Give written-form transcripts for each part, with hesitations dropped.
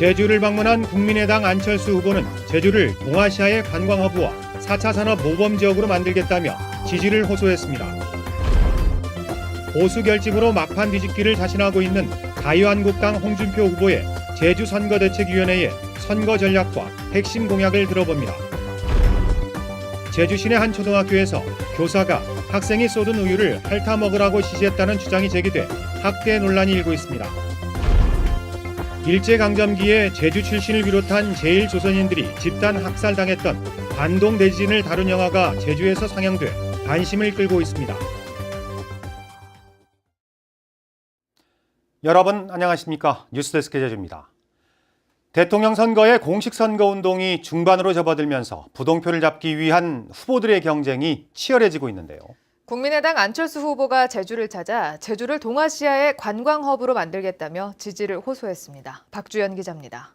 제주를 방문한 국민의당 안철수 후보는 제주를 동아시아의 관광허브와 4차 산업 모범 지역으로 만들겠다며 지지를 호소했습니다. 보수 결집으로 막판 뒤집기를 자신하고 있는 자유한국당 홍준표 후보의 제주 선거대책위원회의 선거 전략과 핵심 공약을 들어봅니다. 제주 시내 한 초등학교에서 교사가 학생이 쏟은 우유를 핥아 먹으라고 지시했다는 주장이 제기돼 학대 논란이 일고 있습니다. 일제강점기에 제주 출신을 비롯한 제1조선인들이 집단 학살당했던 관동 대지진을 다룬 영화가 제주에서 상영돼 관심을 끌고 있습니다. 여러분 안녕하십니까? 뉴스데스크 제주입니다. 대통령 선거의 공식 선거운동이 중반으로 접어들면서 부동표를 잡기 위한 후보들의 경쟁이 치열해지고 있는데요. 국민의당 안철수 후보가 제주를 찾아 제주를 동아시아의 관광 허브로 만들겠다며 지지를 호소했습니다. 박주연 기자입니다.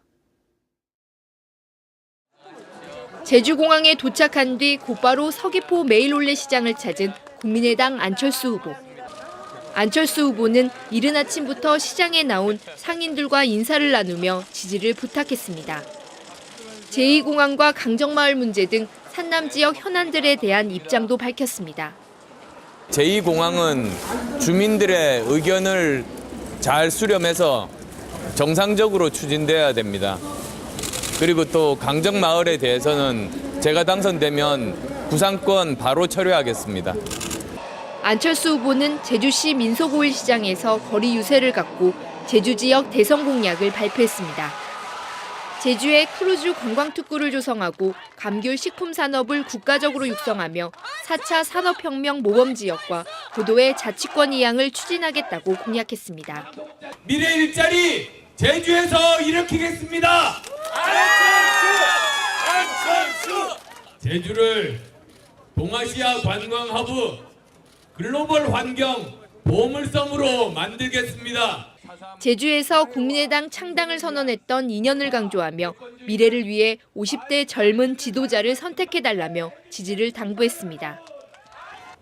제주공항에 도착한 뒤 곧바로 서귀포 메일올레 시장을 찾은 국민의당 안철수 후보. 안철수 후보는 이른 아침부터 시장에 나온 상인들과 인사를 나누며 지지를 부탁했습니다. 제2공항과 강정마을 문제 등 산남 지역 현안들에 대한 입장도 밝혔습니다. 제2공항은 주민들의 의견을 잘 수렴해서 정상적으로 추진돼야 됩니다. 그리고 또 강정마을에 대해서는 제가 당선되면 구상권 바로 철회하겠습니다. 안철수 후보는 제주시 민속오일시장에서 거리 유세를 갖고 제주 지역 대선 공약을 발표했습니다. 제주에 크루즈 관광특구를 조성하고 감귤 식품 산업을 국가적으로 육성하며 4차 산업혁명 모범지역과 고도의 자치권 이양을 추진하겠다고 공약했습니다. 미래 일자리 제주에서 일으키겠습니다. 안철수! 제주를 동아시아 관광 허브, 글로벌 환경 보물섬으로 만들겠습니다. 제주에서 국민의당 창당을 선언했던 이년을 강조하며 미래를 위해 50대 젊은 지도자를 선택해달라며 지지를 당부했습니다.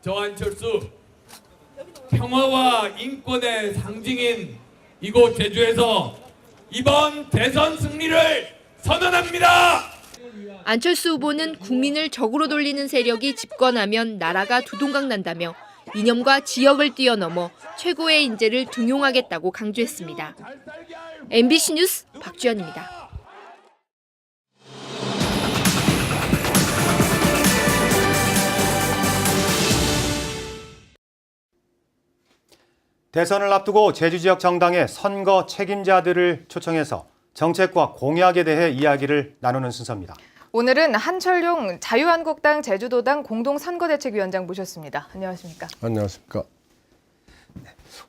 저 안철수, 평화와 인권의 상징인 이곳 제주에서 이번 대선 승리를 선언합니다. 안철수 후보는 국민을 적으로 돌리는 세력이 집권하면 나라가 두동강 난다며 이념과 지역을 뛰어넘어 최고의 인재를 등용하겠다고 강조했습니다. MBC 뉴스 박주연입니다. 대선을 앞두고 제주 지역 정당의 선거 책임자들을 초청해서 정책과 공약에 대해 이야기를 나누는 순서입니다. 오늘은 한철용 자유한국당 제주도당 공동선거대책위원장 모셨습니다. 안녕하십니까? 안녕하십니까?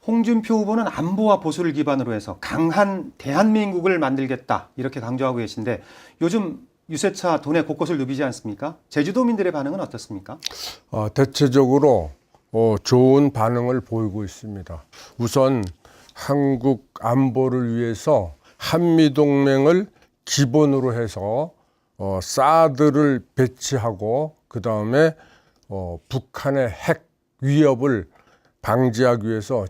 홍준표 후보는 안보와 보수를 기반으로 해서 강한 대한민국을 만들겠다 이렇게 강조하고 계신데 요즘 유세차 도내 곳곳을 누비지 않습니까? 제주도민들의 반응은 어떻습니까? 대체적으로 좋은 반응을 보이고 있습니다. 우선 한국 안보를 위해서 한미동맹을 기본으로 해서 사드를 배치하고 그다음에 북한의 핵 위협을 방지하기 위해서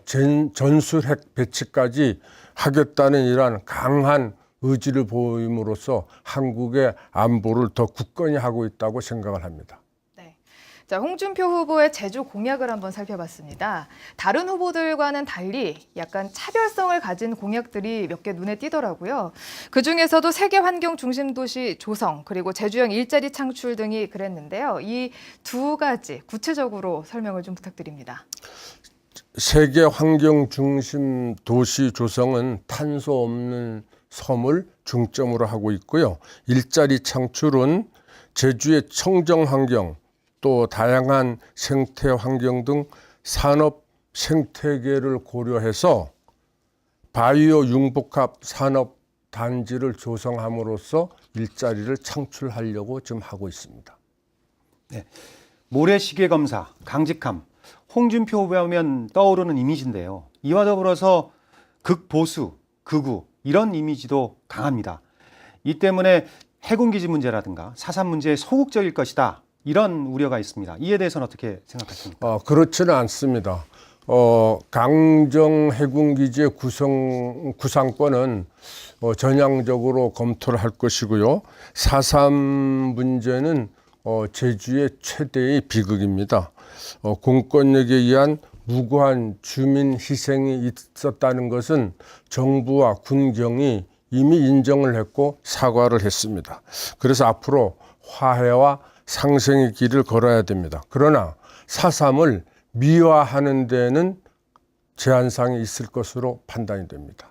전술핵 배치까지 하겠다는 이러한 강한 의지를 보임으로써 한국의 안보를 더 굳건히 하고 있다고 생각을 합니다. 네. 자, 홍준표 후보의 제주 공약을 한번 살펴봤습니다. 다른 후보들과는 달리 약간 차별성을 가진 공약들이 몇 개 눈에 띄더라고요. 그중에서도 세계 환경 중심 도시 조성, 그리고 제주형 일자리 창출 등이 그랬는데요. 이 두 가지 구체적으로 설명을 좀 부탁드립니다. 세계 환경 중심 도시 조성은 탄소 없는 섬을 중점으로 하고 있고요. 일자리 창출은 제주의 청정 환경, 또 다양한 생태 환경 등 산업 생태계를 고려해서 바이오 융복합 산업 단지를 조성함으로써 일자리를 창출하려고 지금 하고 있습니다. 네. 모래시계 검사, 강직함, 홍준표 후보 하면 떠오르는 이미지인데요. 이와 더불어서 극보수, 극우 이런 이미지도 강합니다. 이 때문에 해군기지 문제라든가 4.3 문제에 소극적일 것이다. 이런 우려가 있습니다. 이에 대해서는 어떻게 생각하십니까? 그렇지는 않습니다. 강정 해군기지의 구상권은 전향적으로 검토를 할 것이고요. 4.3 문제는 제주의 최대의 비극입니다. 공권력에 의한 무고한 주민 희생이 있었다는 것은 정부와 군경이 이미 인정을 했고 사과를 했습니다. 그래서 앞으로 화해와 상생의 길을 걸어야 됩니다. 그러나 4.3을 미화하는 데는 제한사항이 있을 것으로 판단이 됩니다.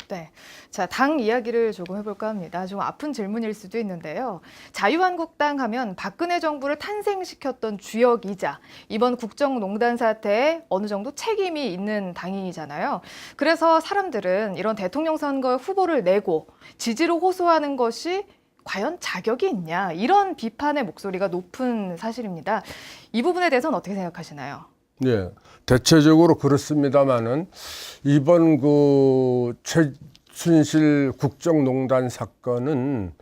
네. 자, 당 이야기를 조금 해볼까 합니다. 좀 아픈 질문일 수도 있는데요. 자유한국당 하면 박근혜 정부를 탄생시켰던 주역이자 이번 국정농단 사태에 어느 정도 책임이 있는 당이잖아요. 그래서 사람들은 이런 대통령 선거 후보를 내고 지지로 호소하는 것이 과연 자격이 있냐, 이런 비판의 목소리가 높은 사실입니다. 이 부분에 대해서는 어떻게 생각하시나요? 네, 대체적으로 그렇습니다만은 이번 최순실 국정농단 사건은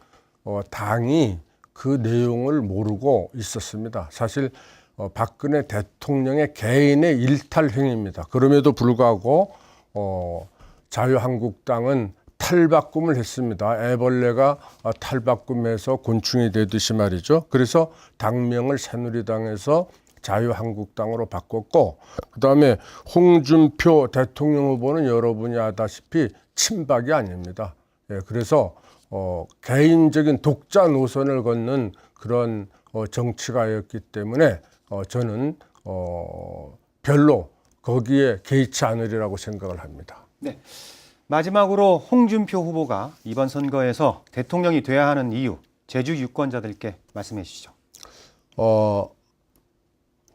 당이 그 내용을 모르고 있었습니다. 사실 박근혜 대통령의 개인의 일탈 행위입니다. 그럼에도 불구하고 자유한국당은 탈바꿈을 했습니다. 애벌레가 탈바꿈해서 곤충이 되듯이 말이죠. 그래서 당명을 새누리당에서 자유한국당으로 바꿨고, 그다음에 홍준표 대통령 후보는 여러분이 아다시피 친박이 아닙니다. 그래서 개인적인 독자 노선을 걷는 그런 정치가였기 때문에 저는 별로 거기에 개의치 않으리라고 생각을 합니다. 네. 마지막으로 홍준표 후보가 이번 선거에서 대통령이 돼야 하는 이유, 제주 유권자들께 말씀해 주시죠.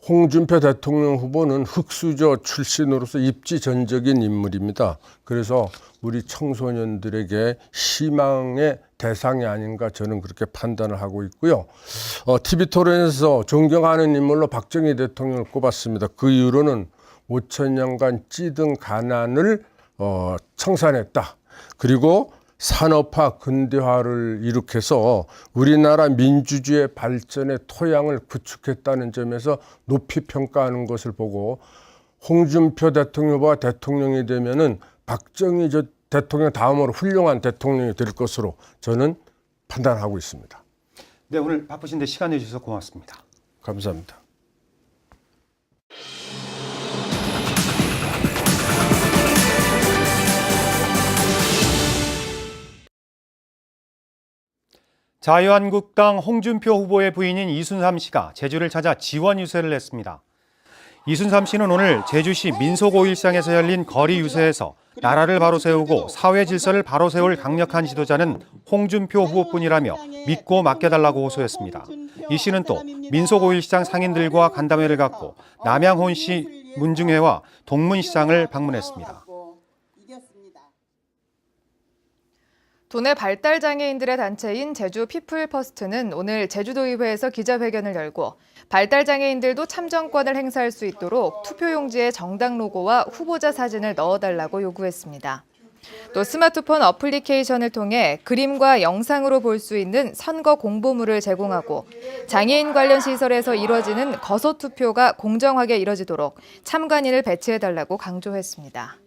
홍준표 대통령 후보는 흑수저 출신으로서 입지전적인 인물입니다. 그래서 우리 청소년들에게 희망의 대상이 아닌가 저는 그렇게 판단을 하고 있고요. TV토론에서 존경하는 인물로 박정희 대통령을 꼽았습니다. 그 이유로는 5,000년간 찌든 가난을 청산했다. 그리고 산업화, 근대화를 일으켜서 우리나라 민주주의 발전의 토양을 구축했다는 점에서 높이 평가하는 것을 보고 홍준표 대통령 후보가 대통령이 되면은 박정희 대통령 다음으로 훌륭한 대통령이 될 것으로 저는 판단하고 있습니다. 네, 오늘 바쁘신데 시간 내주셔서 고맙습니다. 감사합니다. 자유한국당 홍준표 후보의 부인인 이순삼 씨가 제주를 찾아 지원 유세를 했습니다. 이순삼 씨는 오늘 제주시 민속5.1상에서 열린 거리 유세에서 나라를 바로 세우고 사회 질서를 바로 세울 강력한 지도자는 홍준표 후보뿐이라며 믿고 맡겨달라고 호소했습니다. 이 씨는 또 민속5.1시장 상인들과 간담회를 갖고 남양혼시 문중회와 동문시장을 방문했습니다. 도내 발달장애인들의 단체인 제주 피플퍼스트는 오늘 제주도의회에서 기자회견을 열고 발달장애인들도 참정권을 행사할 수 있도록 투표용지에 정당 로고와 후보자 사진을 넣어달라고 요구했습니다. 또 스마트폰 어플리케이션을 통해 그림과 영상으로 볼 수 있는 선거 공보물을 제공하고 장애인 관련 시설에서 이뤄지는 거소투표가 공정하게 이뤄지도록 참관인을 배치해달라고 강조했습니다.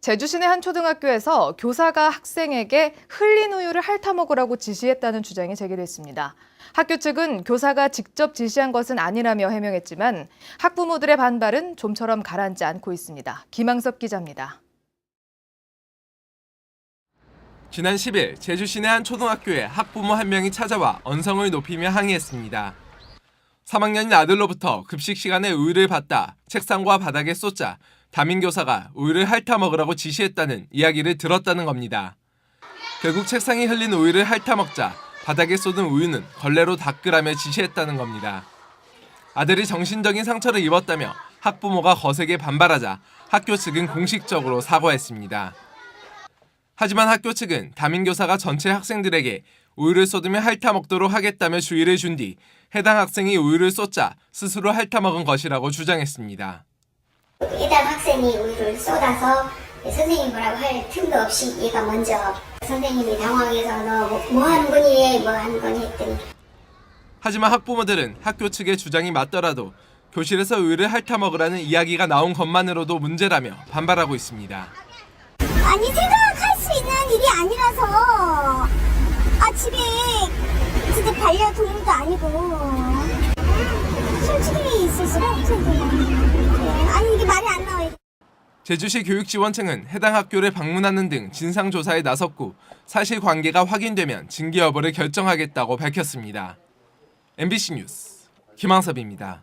제주 시내 한 초등학교에서 교사가 학생에게 흘린 우유를 핥아먹으라고 지시했다는 주장이 제기됐습니다. 학교 측은 교사가 직접 지시한 것은 아니라며 해명했지만 학부모들의 반발은 좀처럼 가라앉지 않고 있습니다. 김항섭 기자입니다. 지난 10일 제주 시내 한 초등학교에 학부모 한 명이 찾아와 언성을 높이며 항의했습니다. 3학년인 아들로부터 급식 시간에 우유를 받다 책상과 바닥에 쏟자 담임 교사가 우유를 핥아 먹으라고 지시했다는 이야기를 들었다는 겁니다. 결국 책상에 흘린 우유를 핥아 먹자 바닥에 쏟은 우유는 걸레로 닦으라며 지시했다는 겁니다. 아들이 정신적인 상처를 입었다며 학부모가 거세게 반발하자 학교 측은 공식적으로 사과했습니다. 하지만 학교 측은 담임 교사가 전체 학생들에게 우유를 쏟으며 핥아 먹도록 하겠다며 주의를 준 뒤 해당 학생이 우유를 쏟자 스스로 핥아 먹은 것이라고 주장했습니다. 해당 학생이 우유를 쏟아서 선생님 뭐라고 할 틈도 없이 얘가 먼저 선생님이 당황해서 너 뭐 하는 거니 뭐 하는 거니 했더니 하지만 학부모들은 학교 측의 주장이 맞더라도 교실에서 의를 핥아먹으라는 이야기가 나온 것만으로도 문제라며 반발하고 있습니다. 아니 생각할 수 있는 일이 아니라서 집에 진짜 반려동물도 아니고 솔직히 있을 수가 없죠. 아니 이게 말이 안 나와요. 제주시 교육지원청은 해당 학교를 방문하는 등 진상조사에 나섰고 사실관계가 확인되면 징계 여부를 결정하겠다고 밝혔습니다. MBC 뉴스 김항섭입니다.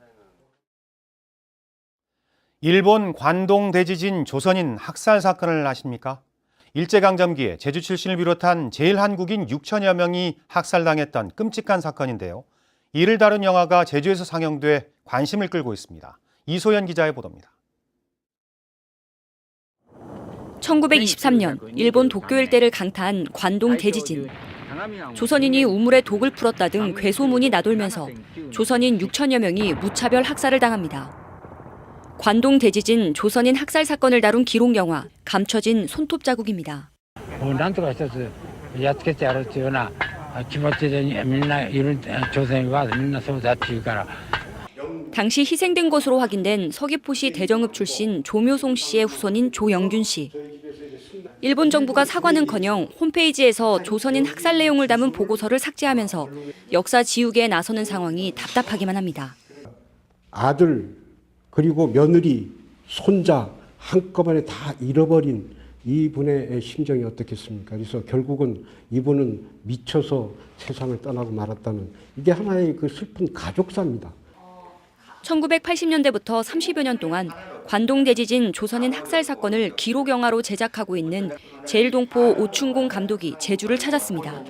일본 관동 대지진 조선인 학살 사건을 아십니까? 일제강점기에 제주 출신을 비롯한 제일 한국인 6천여 명이 학살당했던 끔찍한 사건인데요. 이를 다룬 영화가 제주에서 상영돼 관심을 끌고 있습니다. 이소연 기자의 보도입니다. 1923년 일본 도쿄 일대를 강타한 관동 대지진. 조선인이 우물에 독을 풀었다 등 괴소문이 나돌면서 조선인 6천여 명이 무차별 학살을 당합니다. 관동 대지진 조선인 학살 사건을 다룬 기록 영화 감춰진 손톱 자국입니다. 당시 희생된 것으로 확인된 서귀포시 대정읍 출신 조묘송 씨의 후손인 조영균 씨. 일본 정부가 사과는커녕 홈페이지에서 조선인 학살 내용을 담은 보고서를 삭제하면서 역사 지우개에 나서는 상황이 답답하기만 합니다. 아들 그리고 며느리, 손자 한꺼번에 다 잃어버린 이분의 심정이 어떻겠습니까? 그래서 결국은 이분은 미쳐서 세상을 떠나고 말았다는 이게 하나의 그 슬픈 가족사입니다. 1980년대부터 30여 년 동안 관동 대지진 조선인 학살 사건을 기록 영화로 제작하고 있는 제일동포 오충공 감독이 제주를 찾았습니다.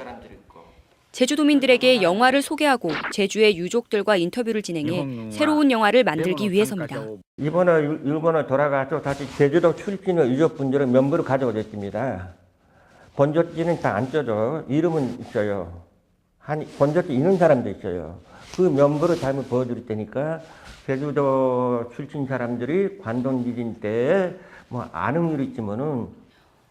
제주도민들에게 영화를 소개하고 제주의 유족들과 인터뷰를 진행해 새로운 영화를 만들기 위해서입니다. 이번에 일본에 돌아가서 다시 제주도 출신의 유족분들은 면부를 가져오셨습니다. 번젓지는 다 안 써져. 이름은 있어요. 번젓지 있는 사람도 있어요. 그 면부를 다 보여드릴 테니까 제주도 출신 사람들이 관동 지진 때 뭐 아는 일 있지만은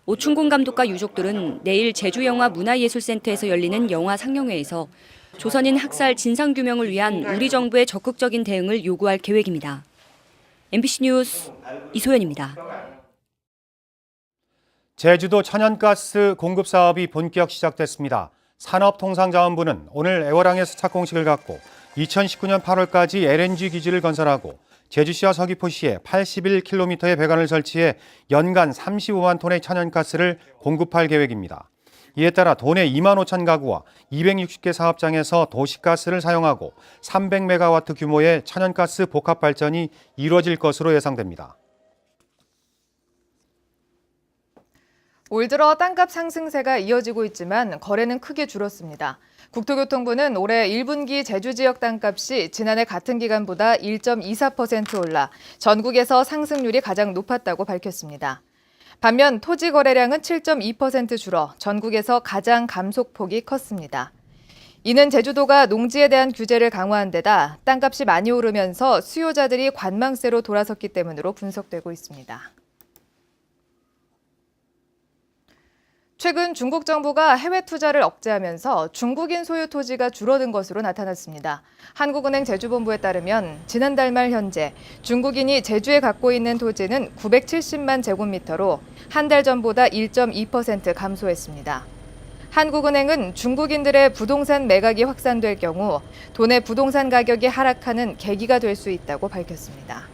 오충공 감독과 유족들은 내일 제주영화문화예술센터에서 열리는 영화 상영회에서 조선인 학살 진상규명을 위한 우리 정부의 적극적인 대응을 요구할 계획입니다. MBC 뉴스 이소연입니다. 제주도 천연가스 공급 사업이 본격 시작됐습니다. 산업통상자원부는 오늘 애월항에서 착공식을 갖고 2019년 8월까지 LNG 기지를 건설하고 제주시와 서귀포시에 81km의 배관을 설치해 연간 35만 톤의 천연가스를 공급할 계획입니다. 이에 따라 도내 2만 5천 가구와 260개 사업장에서 도시가스를 사용하고 300메가와트 규모의 천연가스 복합 발전이 이루어질 것으로 예상됩니다. 올 들어 땅값 상승세가 이어지고 있지만 거래는 크게 줄었습니다. 국토교통부는 올해 1분기 제주 지역 땅값이 지난해 같은 기간보다 1.24% 올라 전국에서 상승률이 가장 높았다고 밝혔습니다. 반면 토지 거래량은 7.2% 줄어 전국에서 가장 감소폭이 컸습니다. 이는 제주도가 농지에 대한 규제를 강화한 데다 땅값이 많이 오르면서 수요자들이 관망세로 돌아섰기 때문으로 분석되고 있습니다. 최근 중국 정부가 해외 투자를 억제하면서 중국인 소유 토지가 줄어든 것으로 나타났습니다. 한국은행 제주본부에 따르면 지난달 말 현재 중국인이 제주에 갖고 있는 토지는 970만 제곱미터로 한 달 전보다 1.2% 감소했습니다. 한국은행은 중국인들의 부동산 매각이 확산될 경우 도내 부동산 가격이 하락하는 계기가 될 수 있다고 밝혔습니다.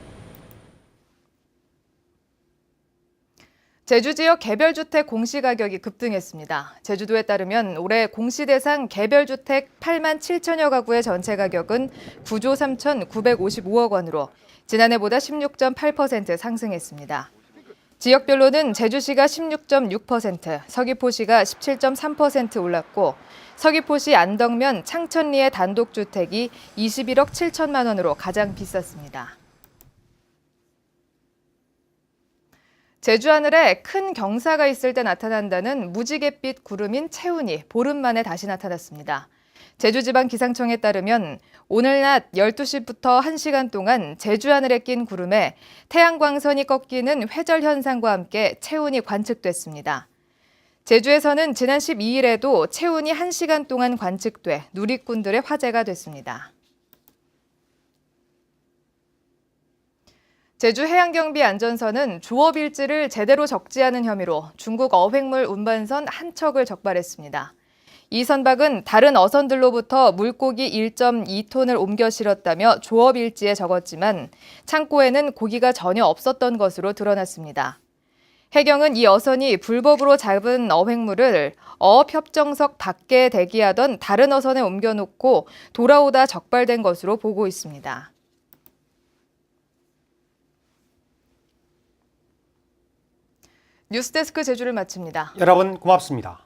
제주 지역 개별주택 공시가격이 급등했습니다. 제주도에 따르면 올해 공시대상 개별주택 8만 7천여 가구의 전체 가격은 9조 3,955억 원으로 지난해보다 16.8% 상승했습니다. 지역별로는 제주시가 16.6%, 서귀포시가 17.3% 올랐고 서귀포시 안덕면 창천리의 단독주택이 21억 7천만 원으로 가장 비쌌습니다. 제주 하늘에 큰 경사가 있을 때 나타난다는 무지갯빛 구름인 채운이 보름 만에 다시 나타났습니다. 제주지방기상청에 따르면 오늘 낮 12시부터 1시간 동안 제주 하늘에 낀 구름에 태양광선이 꺾이는 회절 현상과 함께 채운이 관측됐습니다. 제주에서는 지난 12일에도 체운이 1시간 동안 관측돼 누리꾼들의 화제가 됐습니다. 제주해양경비안전선은 조업일지를 제대로 적지 않은 혐의로 중국 어획물 운반선 한 척을 적발했습니다. 이 선박은 다른 어선들로부터 물고기 1.2톤을 옮겨 실었다며 조업일지에 적었지만 창고에는 고기가 전혀 없었던 것으로 드러났습니다. 해경은 이 어선이 불법으로 잡은 어획물을 어업협정석 밖에 대기하던 다른 어선에 옮겨놓고 돌아오다 적발된 것으로 보고 있습니다. 뉴스데스크 제주를 마칩니다. 여러분 고맙습니다.